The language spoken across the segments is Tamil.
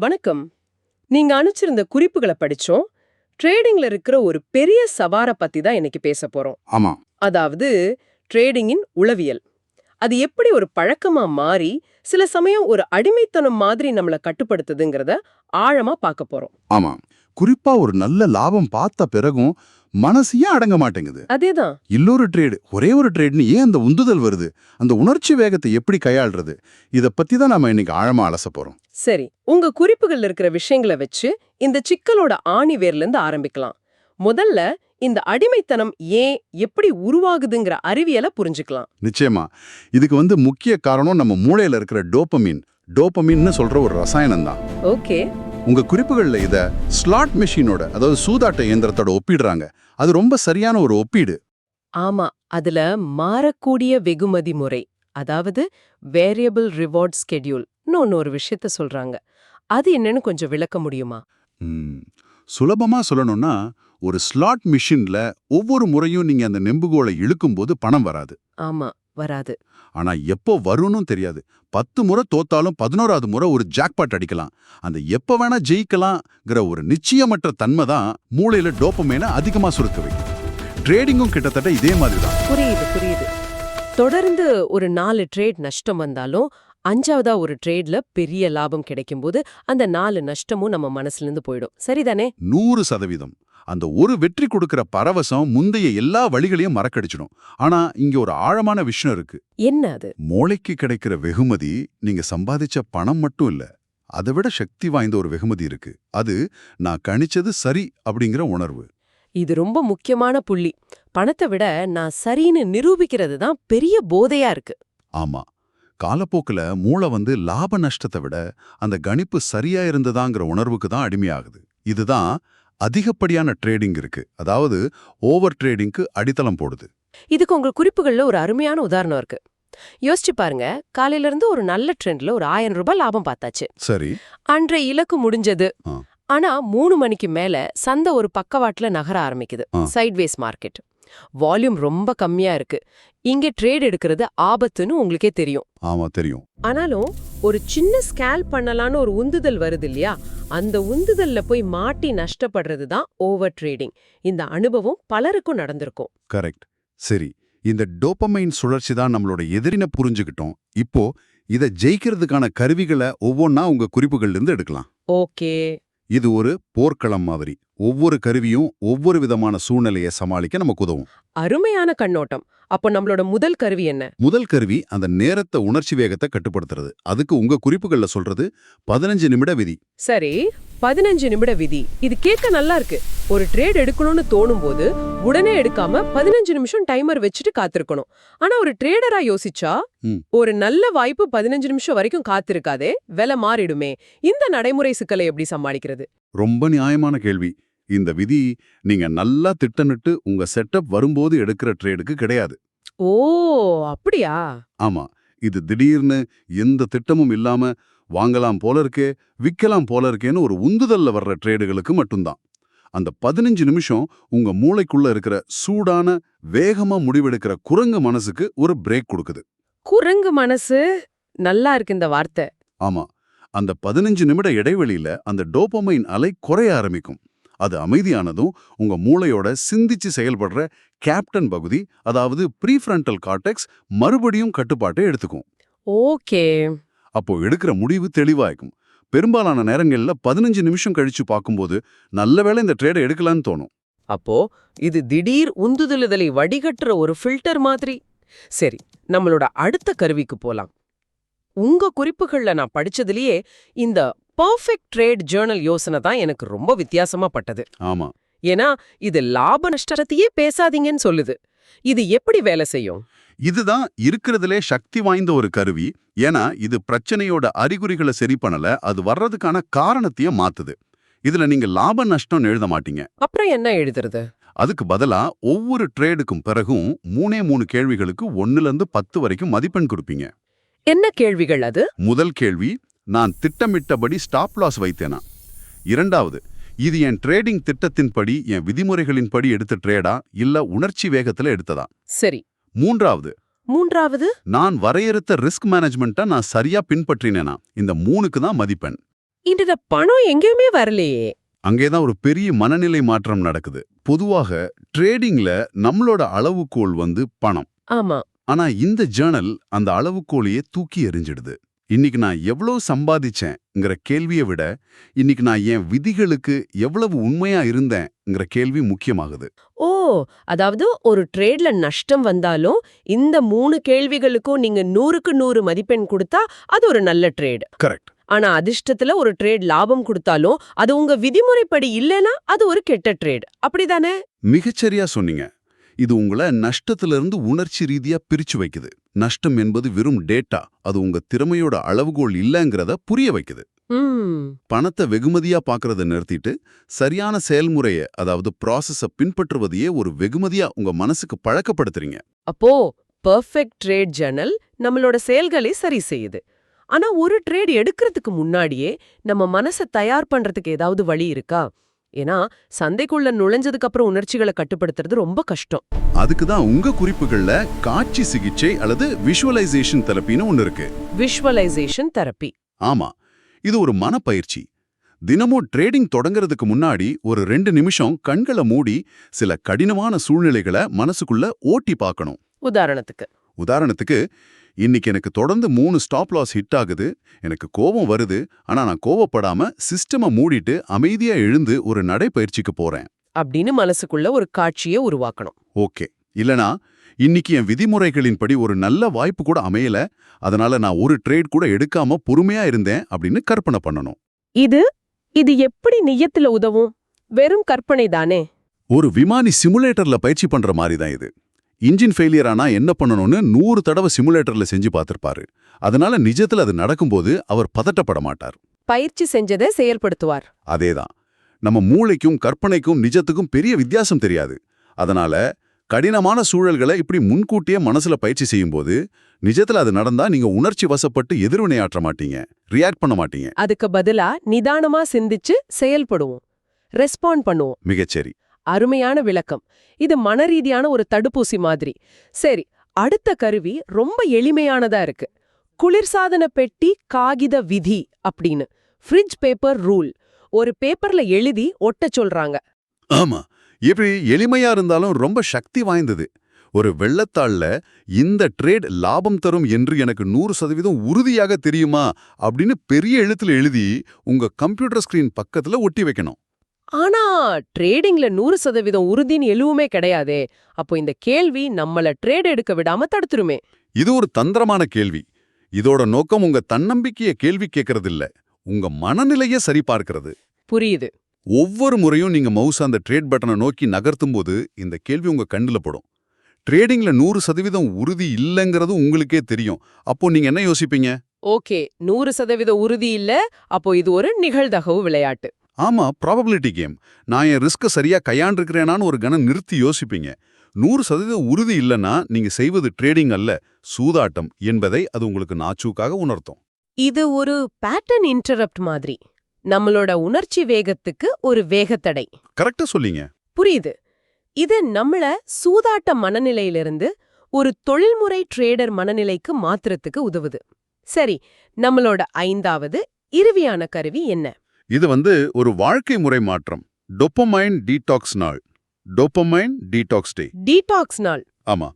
வணக்கம். நீங்க அனுப்பிச்சிருந்த குறிப்புகளை படிச்சோம். ட்ரேடிங்ல இருக்கிற ஒரு பெரிய சவார பத்தி தான் இன்னைக்கு பேச போறோம். ஆமா. அதாவது ட்ரேடிங்கின் உளவியல். அது எப்படி ஒரு பழக்கமா மாறி சில சமயம் ஒரு அடிமைத்தனம் மாதிரி நம்மள கட்டுப்படுத்துதுங்கிறத ஆழமா பார்க்க போறோம். ஆமா. குறிப்பா ஒரு நல்ல லாபம் பார்த்த பிறகும் மனசு ஏன் அடங்க மாட்டேங்குது? அதேதான். இன்னொரு ட்ரேடு, ஒரே ஒரு ட்ரேட்னு ஏன் அந்த உந்துதல் வருது? அந்த உணர்ச்சி வேகத்தை எப்படி கையாள்றது? இத பத்தி தான் நாம இன்னைக்கு ஆழமா அலச போறோம். சரி, உங்க குறிப்புகள்ல இருக்கிற விஷயங்களை வச்சு இந்த சிக்கலோட ஆணி வேர்ல இருந்து ஆரம்பிக்கலாம். முதல்ல இந்த அடிமைத்தனம் ஏன் எப்படி உருவாகுதுங்கிற அறிவியலை புரிஞ்சுக்கலாம். நிச்சயமா. இதுக்கு முக்கிய காரணம் நம்ம மூளையில இருக்கிற டோபமின்னு சொல்ற ஒரு ரசாயனம் தான். ஓகே. உங்க குறிப்புகள்ல இத ஸ்லாட் மெஷினோட, அதாவது சூதாட்ட இயந்திரத்தோட ஒப்பிடுறாங்க. அது ரொம்ப சரியான ஒரு ஒப்பீடு. ஆமா, அதுல மாறக்கூடிய வெகுமதி முறை, அதாவது வேரியபிள் ரிவார்ட் ஸ்கெட்யூல் ஒரு விஷயத்த சொல்றாங்க. அது என்னன்னு கொஞ்சம் விளக்க முடியுமா? சுலபமா சொல்லணும்னா, ஒரு ஸ்லாட் மிஷின்ல ஒவ்வொரு முறையும் நீங்க அந்த நெம்புகோலை இழுக்கும்போது பணம் வராது. ஆமா, வராது. ஆனா எப்போ வரும்னு தெரியாது. 10 முறை தோத்தாலும் 11வது முறை ஒரு ஜாக்பாட் அடிக்கலாம். அந்த எப்ப வேணா ஜெயிக்கலாம்ங்கிற ஒரு நிச்சயமற்ற தன்மை தான் மூளையில டோபமைனை அதிகமா சுருக்க வைக்கும். ட்ரேடிங்கும் கிட்டத்தட்ட இதே மாதிரி தான். புரியுது. தொடர்ந்து ஒரு 4 ட்ரேட் நஷ்டம் வந்தாலும் 5வதா ஒரு ட்ரேட்ல பெரிய லாபம் கிடைக்கும்போது அந்த 4 நஷ்டமும் நம்ம மனசுல இருந்து போயிடும். சரிதானே? 100%. அந்த ஒரு வெற்றி கொடுக்கிற பரவசம் முந்தைய எல்லா வழிகளையும் மறக்கடிச்சிடும். ஆனா இங்க ஒரு ஆழமான விஷயம் இருக்கு. என்ன அது? மூளைக்கு கிடைக்கிற வெகுமதி நீங்க சம்பாதிச்ச பணம் மட்டும் இல்ல, அதை விட சக்தி வாய்ந்த ஒரு வெகுமதி இருக்கு. அது நான் கணிச்சது சரி அப்படிங்கிற உணர்வு. இது ரொம்ப முக்கியமான புள்ளி. பணத்தை விட நான் சரின்னு நிரூபிக்கிறது தான் பெரிய போதையா இருக்கு. ஆமா. காலப்போக்குல மூளை லாப நஷ்டத்தை விட அந்த கணிப்பு சரியா இருந்ததாங்கிற உணர்வுக்கு தான் அடிமையாகுது. இதுதான் அதிகப்படியான ட்ரேடிங் இருக்கு, அதாவது ஓவர் ட்ரேடிங்க்கு அடித்தளம் போடுது. இதுக்கு உங்க குறிப்புகள்ல ஒரு அருமையான உதாரணம் இருக்கு. யோசிச்சு பாருங்க, காலையில இருந்து ஒரு நல்ல ட்ரெண்ட்ல ஒரு 1000 ரூபாய் லாபம் பார்த்தாச்சு. சரி. அன்றைய இலக்கு முடிஞ்சது. ஆனா 3 மணிக்கு மேல சந்தை ஒரு பக்கவாட்டுல நகர ஆரம்பிக்குது. Sideways market. வால்யூம் ரொம்ப கம்மியா இருக்கு. இங்க ட்ரேட் எடுக்கிறது ஆபத்துன்னு உங்களுக்கே தெரியும். ஆமா, தெரியும். ஆனாலும் ஒரு சின்ன ஸ்கேல் பண்ணலான்னு ஒரு உந்துதல் வருது இல்லையா? அந்த உந்துதல்ல போய் மாட்டி நஷ்டப்படுறது தான் ஓவர் ட்ரேடிங். இந்த அனுபவம் பலருக்கும் நடந்திருக்கும். கரெக்ட். சரி, இந்த டோபமைன் சுழற்சி தான் நம்மளோட எதிரின புரிஞ்சுக்கிட்டோம். இப்போ இதை ஜெயிக்கிறதுக்கான கருவிகளை ஒவ்வொன்னா உங்க குறிப்புகள்ல இருந்து எடுக்கலாம். ஓகே. இது ஒரு போர்க்களம் மாதிரி. ஒவ்வொரு கருவியும் ஒவ்வொரு விதமான சூழ்நிலையை சமாளிக்க நமக்கு உதவும். அருமையான கண்ணோட்டம். அப்போ நம்மளோட முதல் கருவி என்ன? முதல் கருவி அந்த நேரத்தை, உணர்ச்சி வேகத்தை கட்டுப்படுத்துறது. அதுக்கு உங்க குறிப்புகள்ல சொல்றது 15 நிமிட விதி. சரி, 15 நிமிட விதி. இது கேட்க நல்லா இருக்கு. ஒரு ட்ரேட் எடுக்கணும்னு தோணும் போது உடனே எடுக்காம 15 நிமிஷம் டைமர் வச்சுட்டு காத்திருக்கணும். ஆனா ஒரு ட்ரேடரா யோசிச்சா ஒரு நல்ல வாய்ப்பு 15 நிமிஷம் வரைக்கும் காத்திருக்காதே, விலை மாறிடுமே. இந்த நடைமுறை சிக்கலை எப்படி சமாளிக்கிறது? ரொம்ப நியாயமான கேள்வி. இந்த விதி நீங்க நல்லா திட்டமிட்டு உங்க செட்டப் வரும்போது எடுக்கிற ட்ரேடுக்கு கிடையாது. ஓ, அப்படியா? ஆமா. இது திடீர்னு எந்த திட்டமும் இல்லாம வாங்கலாம் போல இருக்கே, விக்கலாம் போல இருக்கேன்னு ஒரு உந்துதல்ல வர்ற ட்ரேடுகளுக்கு மட்டும்தான். அந்த 15 நிமிஷம் உங்க மூளைக்குள்ள இருக்கிற சூடான, வேகமா முடிவெடுக்கிற குரங்கு மனசுக்கு ஒரு பிரேக் கொடுக்குது. குரங்கு மனசு? நல்லா இருக்கு இந்த வார்த்தை. ஆமா. அந்த 15 நிமிட இடைவெளியில அந்த டோபமைன் அலை குறைய ஆரம்பிக்கும். அது அமைதியானதும் உங்க மூளையோட சிந்திச்சு செயல்படுற கேப்டன் பகுதி, அதாவது ப்ரீஃப்ரண்டல் கார்டெக்ஸ், மறுபடியும் கட்டுப்பாட்டை எடுத்துக்கும். ஓகே. அப்போ எடுக்கிற முடிவு தெளிவாய்க்கும். பெரும்பாலான நேரங்கள்ல 15 நிமிஷம் கழிச்சு பார்க்கும்போது நல்ல வேளை இந்த ட்ரேடை எடுக்கலான்னு தோணும். அப்போ இது திடீர் உந்துதலுதலை வடிகட்டுற ஒரு ஃபில்டர் மாதிரி. சரி, நம்மளோட அடுத்த கருவிக்கு போலாம். உங்க குறிப்புகள்ல நான் படிச்சதுலயே இந்த பர்ஃபெக்ட் ட்ரேட் ஜேர்னல் யோசனை தான் எனக்கு ரொம்ப வித்தியாசமா பட்டது. ஆமா. ஏன்னா இது லாப நஷ்டத்தையே பேசாதீங்கன்னு சொல்லுது. இது எப்படி வேலை செய்யும்? இதுதான் இருக்கிறதுலே சக்தி வாய்ந்த ஒரு கருவி. ஏன்னா இது பிரச்சனையோட அறிகுறிகளை சரி பண்ணல, அது வர்றதுக்கான காரணத்தையும் மாத்துது. இதுல நீங்க லாப நஷ்டம் எழுத மாட்டீங்க. அப்புறம் என்ன எழுதுறது? அதுக்கு பதிலா ஒவ்வொரு ட்ரேடுக்கும் பிறகும் 3 கேள்விகளுக்கு 1லேருந்து 10 வரைக்கும் மதிப்பெண் கொடுப்பீங்க. என்ன கேள்விகள் அது? முதல் கேள்வி, நான் திட்டமிட்டபடி ஸ்டாப் லாஸ் வைத்தேனா? இரண்டாவது, இது என் ட்ரேடிங் திட்டத்தின்படி, என் விதிமுறைகளின்படி எடுத்த ட்ரேடா இல்ல உணர்ச்சி வேகத்துல எடுத்ததா? சரி. மூன்றாவது, நான் வரையறுத்த ரிஸ்க் மேனேஜ்மெண்ட்டை நான் சரியா பின்பற்றினேனா? இந்த 3க்கு தான் மதிப்பெண். இந்த பணம் எங்கேயுமே வரலையே. அங்கேதான் ஒரு பெரிய மனநிலை மாற்றம் நடக்குது. பொதுவாக ட்ரேடிங்ல நம்மளோட அளவுகோல் பணம். ஆமா. ஆனா இந்த ஜேர்னல் அந்த அளவுகோலையே தூக்கி எறிஞ்சிடுது. இன்னைக்கு நான் எவ்வளவு சம்பாதிச்சேங்கிற கேள்வியை விட இன்னைக்கு நான் என் விதிகளுக்கு எவ்வளவு உண்மையா இருந்தேங்கிற கேள்வி முக்கியமாகுது. ஓ, அதாவது ஒரு ட்ரேட்ல நஷ்டம் வந்தாலும் இந்த 3 கேள்விகளுக்கும் நீங்க 100க்கு 100 மதிப்பெண் கொடுத்தா அது ஒரு நல்ல ட்ரேட். கரெக்ட். ஆனா அதிர்ஷ்டத்துல ஒரு ட்ரேட் லாபம் கொடுத்தாலும் அது உங்க விதிமுறைப்படி இல்லனா அது ஒரு கெட்ட ட்ரேட். அப்படிதானே? மிகச்சரியா சொன்னீங்க. இது உங்களை நஷ்டத்திலிருந்து உணர்ச்சி ரீதியா பிரிச்சு வைக்குது. நஷ்டம் என்பது வெறும் டேட்டா, அது உங்க திறமையோட அளவுகோல் இல்லங்கிறத புரிய வைக்குது. பணத்தை வெகுமதியா பார்க்கறத நிறுத்திட்டு சரியான செயல்முறைய, அதாவது ப்ராசஸ பின்பற்றுவதையே ஒரு வெகுமதியா உங்க மனசுக்கு பழக்கப்படுத்துறீங்க. அப்போ பெர்ஃபெக்ட் ட்ரேட் ஜர்னல் நம்மளோட செயல்களை சரி செய்யுது. ஆனா ஒரு ட்ரேட் எடுக்கிறதுக்கு முன்னாடியே நம்ம மனசை தயார் பண்றதுக்கு ஏதாவது வழி இருக்கா? ஏன்னா சந்தைக்குள்ள நுழைஞ்சதுக்கு அப்புறம் உணர்ச்சிகளை கட்டுப்படுத்துறது ரொம்ப கஷ்டம். அதுக்கு தான் உங்க குறிப்புகள்ல காட்சி சிகிச்சை அல்லது விஷுவலைசேஷன் தெரப்பின்னு ஒன்னு இருக்கு. Visualization therapy. ஆமா, இது ஒரு மனப்பயிற்சி. தினமும் ட்ரேடிங் தொடங்குறதுக்கு முன்னாடி ஒரு 2 நிமிஷம் கண்களை மூடி சில கடினமான சூழ்நிலைகளை மனசுக்குள்ள ஓட்டி பார்க்கணும். உதாரணத்துக்கு இன்னைக்கு எனக்கு தொடர்ந்து 3 ஸ்டாப் லாஸ் ஹிட் ஆகுது, எனக்கு கோபம் வருது, ஆனா நான் கோவப்படாம சிஸ்டமை மூடிட்டு அமைதியா எழுந்து ஒரு நடைப்பயிற்சிக்கு போறேன் அப்படின்னு மனசுக்குள்ள ஒரு காட்சியை உருவாக்கணும். ஓகே. இல்லனா இன்னைக்கு என் விதிமுறைகளின்படி ஒரு நல்ல வாய்ப்பு கூட அமையல, அதனால நான் ஒரு ட்ரேட் கூட எடுக்காம பொறுமையா இருந்தேன் அப்படின்னு கற்பனை பண்ணணும். இது எப்படி நியத்துல உதவும்? வெறும் கற்பனை தானே. ஒரு விமானி சிமுலேட்டர்ல பயிற்சி பண்ற மாதிரி தான் இது. இன்ஜின் ஃபெயிலியர் ஆனா என்ன பண்ணணும்னு 100 தடவை சிமுலேட்டர்ல செஞ்சு பார்த்திருப்பாரு. அதனால நிஜத்துல அது நடக்கும்போது அவர் பதட்டப்பட மாட்டார். பயிற்சி செஞ்சதை செயல்படுத்துவார். அதேதான். நம்ம மூளைக்கும் கற்பனைக்கும் நிஜத்துக்கும் பெரிய வித்தியாசம் தெரியாது. அதனால கடினமான சூழல்களை இப்படி முன்கூட்டியே மனசுல பயிற்சி செய்யும்போது நிஜத்துல அது நடந்தா நீங்க உணர்ச்சி வசப்பட்டு எதிர்வினையாற்ற மாட்டீங்க, ரியாக்ட் பண்ண மாட்டீங்க. அதுக்கு பதிலா நிதானமா சிந்திச்சு செயல்படுவோம், ரெஸ்பாண்ட் பண்ணுவோம். மிகச்சரி. அருமையான விளக்கம். இது மனரீதியான ஒரு தடுப்பூசி மாதிரி. சரி, அடுத்த கருவி ரொம்ப எளிமையானதா இருக்கு. குளிர்சாதன பெட்டி காகித விதி அப்படின்னு, ஃப்ரிட்ஜ் பேப்பர் ரூல். ஒரு பேப்பர்ல எழுதி ஒட்ட சொல்றாங்க. ஆமா, எப்படி எளிமையா இருந்தாலும் ரொம்ப சக்தி வாய்ந்தது. ஒரு வெள்ளத்தாள்ல இந்த ட்ரேட் லாபம் தரும் என்று எனக்கு 100% உறுதியாக தெரியுமா அப்படின்னு பெரிய எழுத்துல எழுதி உங்க கம்ப்யூட்டர் ஸ்கிரீன் பக்கத்துல ஒட்டி வைக்கணும். ஆனா ட்ரேடிங்ல 100% உறுதின்னு எதுவுமே கிடையாதே. அப்போ இந்த கேள்வி நம்மள ட்ரேட் எடுக்க விடாம தடுத்துருமே. இது ஒரு தந்திரமான கேள்வி. இதோட நோக்கம் உங்க தன்னம்பிக்கையை கேள்வி கேட்கறது இல்ல, உங்க மனநிலையை சரிபார்க்கிறது. புரியுது. ஒவ்வொரு முறையும் நீங்க மவுஸ் அந்த ட்ரேட் பட்டனை நோக்கி நகர்த்தும் போது இந்த கேள்வி உங்க கண்ணுல படும். ட்ரேடிங்ல 100% உறுதி இல்லைங்கிறது உங்களுக்கே தெரியும். அப்போ நீங்க என்ன யோசிப்பீங்க? ஓகே, 100% உறுதி இல்ல, அப்போ இது ஒரு நிகழ்தகவு விளையாட்டு. ஆமா, ப்ராபபிலிட்டி கேம். நான் என் ரிஸ்க சரியா கையாண்டிருக்கிறேனான்னு ஒரு கணம் நிறுத்தி யோசிப்பீங்க. 100% உறுதி இல்லைன்னா நீங்க செய்வது ட்ரேடிங் அல்ல, சூதாட்டம் என்பதை அது உங்களுக்கு நாச்சூக்காக உணர்த்தும். இது ஒரு பேட்டர்ன் இன்டரப்ட் மாதிரி, நம்மளோட உணர்ச்சி வேகத்துக்கு ஒரு வேகத்தடை. கரெக்டா சொல்லிங்க. புரியுது. இது நம்மள சூதாட்ட மனநிலையிலிருந்து ஒரு தொழில்முறை ட்ரேடர் மனநிலைக்கு மாத்துறதுக்கு உதவுது. சரி, நம்மளோட 5வது இறுதியான கருவி என்ன? இது ஒரு வாழ்க்கை முறை மாற்றம். டோபமைன் டீடாக்ஸ் நாள். டோபமைன் டீடாக்ஸ் டே. டீடாக்ஸ் நாள். ஆமா,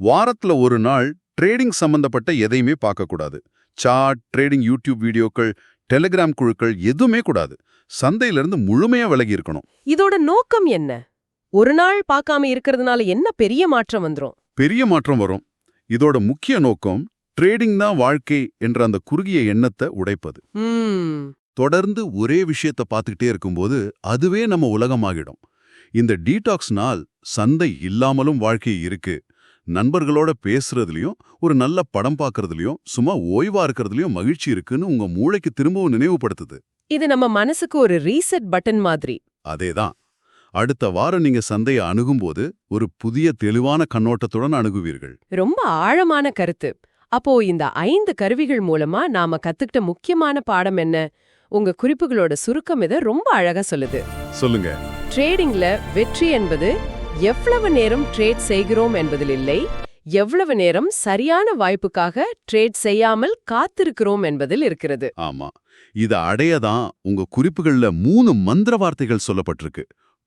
வாரத்துல ஒரு நாள் ட்ரேடிங் சம்பந்தப்பட்ட எதையுமே பார்க்கக்கூடாது. சார்ட், ட்ரேடிங் யூடியூப் வீடியோக்கள், டெலிகிராம் குழுக்கள் எதுவுமே கூடாது. சந்தையிலிருந்து முழுமையா விலகி இருக்கணும். இதோட நோக்கம் என்ன? ஒரு நாள் பார்க்காம இருக்கிறதுனால என்ன பெரிய மாற்றம் வந்துரும்? பெரிய மாற்றம் வரும். இதோட முக்கிய நோக்கம் ட்ரேடிங் தான் வாழ்க்கை என்ற அந்த குறுகிய எண்ணத்தை உடைப்பது. தொடர்ந்து ஒரே விஷயத்தை பார்த்துக்கிட்டே இருக்கும்போது அதுவே நம்ம உலகமாகிடும். இந்த டீடாக்ஸ் நாள் சந்தை இல்லாமலும் வாழ்க்கை இருக்கு, நண்பர்களோட பேசுறதுலயும் ஒரு நல்ல படம் பார்க்கறதுலயும் சும்மா ஓய்வா இருக்கிறதுலயும் மகிழ்ச்சி இருக்குன்னு உங்க மூளைக்கு திரும்பவும் நினைவுபடுத்துது. இது நம்ம மனசுக்கு ஒரு ரீசெட் பட்டன் மாதிரி. அதேதான். அடுத்த வாரம் நீங்க சந்தையை அணுகும்போது ஒரு புதிய தெளிவான கண்ணோட்டத்துடன் அணுகுவீர்கள். ரொம்ப ஆழமான கருத்து. அப்போ இந்த 5 கருவிகள் மூலமா நாம கத்துக்கிட்ட முக்கியமான பாடம் என்ன? உங்க குறிப்புகளோட சுருக்கம் இதை ரொம்ப அழகா சொல்லுது. சொல்லுங்க. ட்ரேடிங்ல வெற்றி என்பது எவ்வளவு நேரம் ட்ரேட் செய்கிறோம் என்பதில் இல்லை, எவ்வளவு நேரம் சரியான வாய்ப்புக்காக ட்ரேட் செய்யாமல் காத்திருக்கிறோம் என்பதில் இருக்கிறது. ஆமா, இத அடையதான் உங்க குறிப்புகள்ல 3 மந்திர வார்த்தைகள் சொல்லப்பட்டிருக்கு.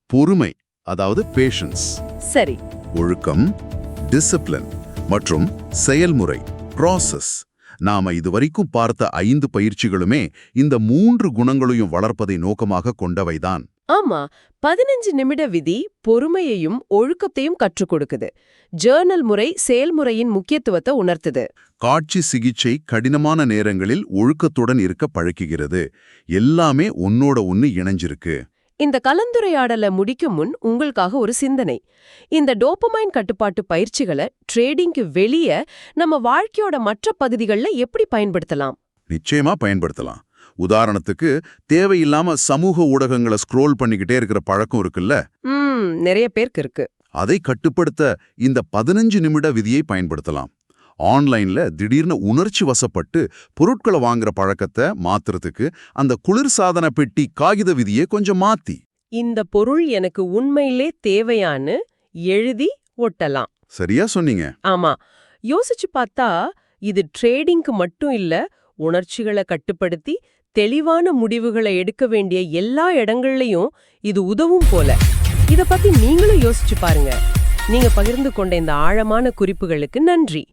பொறுமை, அதாவது பேஷன்ஸ், சரி, ஒழுக்கம், டிசிப்ளின், மற்றும் செயல்முறை, ப்ராசஸ். நாம இதுவரைக்கும் பார்த்த 5 பயிற்சிகளுமே இந்த 3 குணங்களையும் வளர்ப்பதை நோக்கமாக கொண்டவைதான். ஆமா, 15 நிமிட விதி பொறுமையையும் ஒழுக்கத்தையும் கற்றுக் கொடுக்குது. ஜேர்னல் முறை செயல்முறையின் முக்கியத்துவத்தை உணர்த்துது. காட்சி சிகிச்சை கடினமான நேரங்களில் ஒழுக்கத்துடன் இருக்க பழக்குகிறது. எல்லாமே ஒன்னோட ஒன்னு இணைஞ்சிருக்கு. இந்த கலந்துரையாடலை முடிக்கும் முன் உங்களுக்காக ஒரு சிந்தனை. இந்த டோபமைன் கட்டுப்பாட்டு பயிற்சிகளை ட்ரேடிங்க்கு வெளியே நம்ம வாழ்க்கையோட மற்ற பகுதிகளில் எப்படி பயன்படுத்தலாம்? நிச்சயமா பயன்படுத்தலாம். உதாரணத்துக்கு, தேவையில்லாம சமூக ஊடகங்களை ஸ்க்ரோல் பண்ணிக்கிட்டே இருக்கிற பழக்கம் இருக்குல்ல, நிறைய பேருக்கு இருக்கு. அதை கட்டுப்படுத்த இந்த 15 நிமிட விதியை பயன்படுத்தலாம். ஆன்லைன்ல திடீர்னு உணர்ச்சி வசப்பட்டு பொருட்களை வாங்குற பழக்கத்தை மாத்துறதுக்கு அந்த குளிர்சாதன பெட்டி காகித விதியை கொஞ்சம் மாத்தி, இந்த பொருள் எனக்கு உண்மையிலே தேவையான்னு எழுதி ஒட்டலாம். சரியா சொன்னீங்க. ஆமா, யோசிச்சு பார்த்தா இது ட்ரேடிங்க்கு மட்டும் இல்ல, உணர்ச்சிகளை கட்டுப்படுத்தி தெளிவான முடிவுகளை எடுக்க வேண்டிய எல்லா இடங்கள்லயும் இது உதவும் போல. இத பத்தி நீங்களும் யோசிச்சு பாருங்க. நீங்க பகிர்ந்து கொண்ட இந்த ஆழமான குறிப்புகளுக்கு நன்றி.